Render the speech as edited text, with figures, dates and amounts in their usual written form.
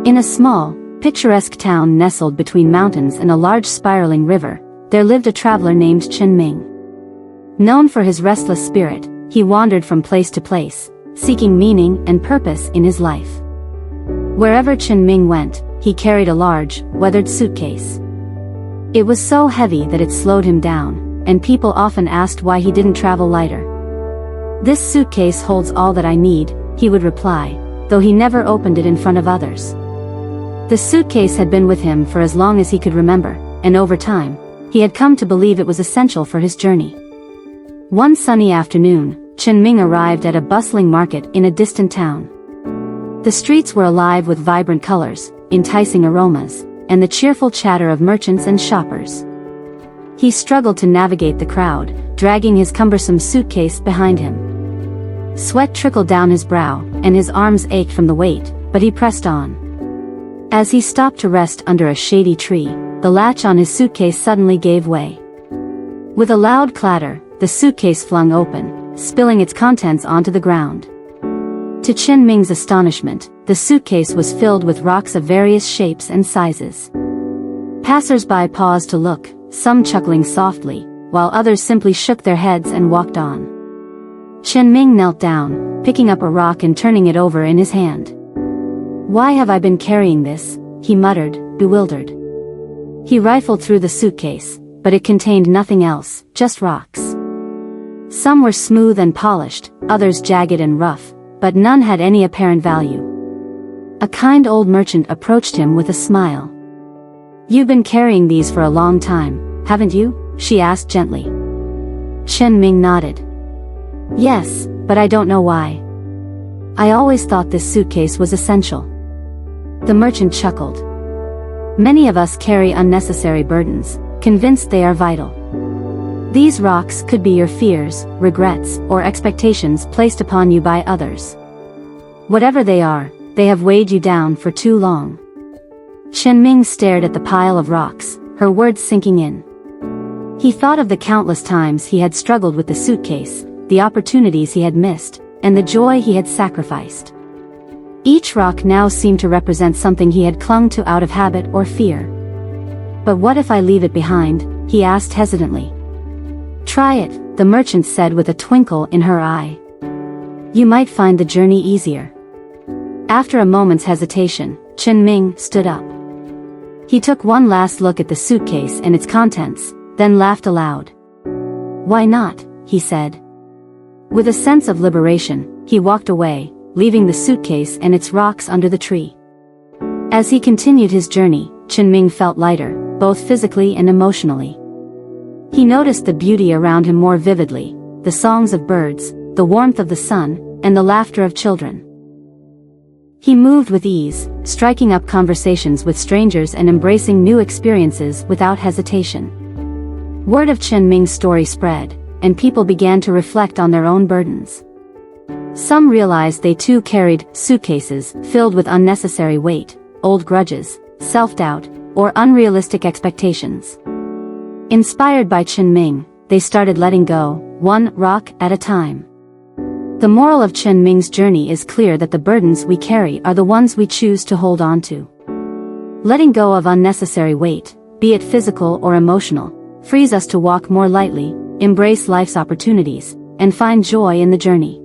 In a small, picturesque town nestled between mountains and a large spiraling river, there lived a traveler named Chen Ming. Known for his restless spirit, he wandered from place to place, seeking meaning and purpose in his life. Wherever Chen Ming went, he carried a large, weathered suitcase. It was so heavy that it slowed him down, and people often asked why he didn't travel lighter. "This suitcase holds all that I need," he would reply, though he never opened it in front of others. The suitcase had been with him for as long as he could remember, and over time, he had come to believe it was essential for his journey. One sunny afternoon, Chen Ming arrived at a bustling market in a distant town. The streets were alive with vibrant colors, enticing aromas, and the cheerful chatter of merchants and shoppers. He struggled to navigate the crowd, dragging his cumbersome suitcase behind him. Sweat trickled down his brow, and his arms ached from the weight, but he pressed on. As he stopped to rest under a shady tree, the latch on his suitcase suddenly gave way. With a loud clatter, the suitcase flung open, spilling its contents onto the ground. To Chen Ming's astonishment, the suitcase was filled with rocks of various shapes and sizes. Passers-by paused to look, some chuckling softly, while others simply shook their heads and walked on. Chen Ming knelt down, picking up a rock and turning it over in his hand. "Why have I been carrying this?" he muttered, bewildered. He rifled through the suitcase, but it contained nothing else, just rocks. Some were smooth and polished, others jagged and rough, but none had any apparent value. A kind old merchant approached him with a smile. "You've been carrying these for a long time, haven't you?" she asked gently. Chen Ming nodded. "Yes, but I don't know why. I always thought this suitcase was essential." The merchant chuckled. "Many of us carry unnecessary burdens, convinced they are vital. These rocks could be your fears, regrets, or expectations placed upon you by others. Whatever they are, they have weighed you down for too long." Chen Ming stared at the pile of rocks, her words sinking in. He thought of the countless times he had struggled with the suitcase, the opportunities he had missed, and the joy he had sacrificed. Each rock now seemed to represent something he had clung to out of habit or fear. "But what if I leave it behind?" he asked hesitantly. "Try it," the merchant said with a twinkle in her eye. "You might find the journey easier." After a moment's hesitation, Chen Ming stood up. He took one last look at the suitcase and its contents, then laughed aloud. "Why not?" he said. With a sense of liberation, he walked away, leaving the suitcase and its rocks under the tree. As he continued his journey, Chen Ming felt lighter, both physically and emotionally. He noticed the beauty around him more vividly, the songs of birds, the warmth of the sun, and the laughter of children. He moved with ease, striking up conversations with strangers and embracing new experiences without hesitation. Word of Chen Ming's story spread, and people began to reflect on their own burdens. Some realized they too carried suitcases filled with unnecessary weight, old grudges, self-doubt, or unrealistic expectations. Inspired by Chen Ming, they started letting go, one rock at a time. The moral of Chen Ming's journey is clear that the burdens we carry are the ones we choose to hold on to. Letting go of unnecessary weight, be it physical or emotional, frees us to walk more lightly, embrace life's opportunities, and find joy in the journey.